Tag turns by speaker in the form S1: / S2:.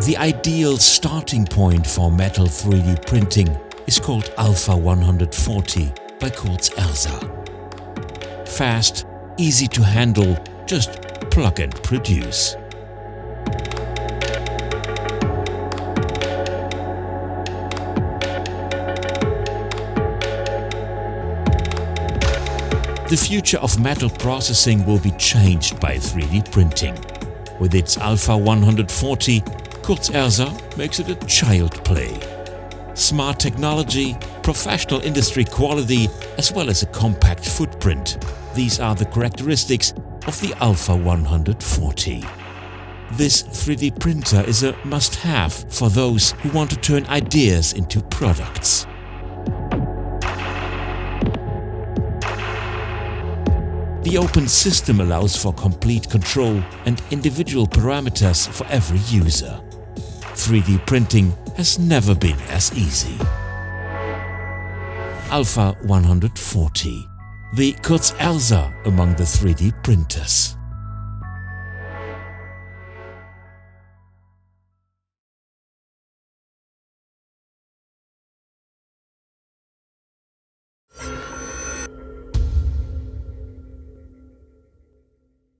S1: The ideal starting point for metal 3D printing is called Alpha 140 by Kurz Erza. Fast, easy to handle, just plug and produce. The future of metal processing will be changed by 3D printing. With its Alpha 140, Kurz Erza makes it a child play. Smart technology, professional industry quality, as well as a compact footprint. These are the characteristics of the Alpha 140. This 3D printer is a must-have for those who want to turn ideas into products. The open system allows for complete control and individual parameters for every user. 3D printing has never been as easy. Alpha 140, the Kurz Erza among the 3D printers.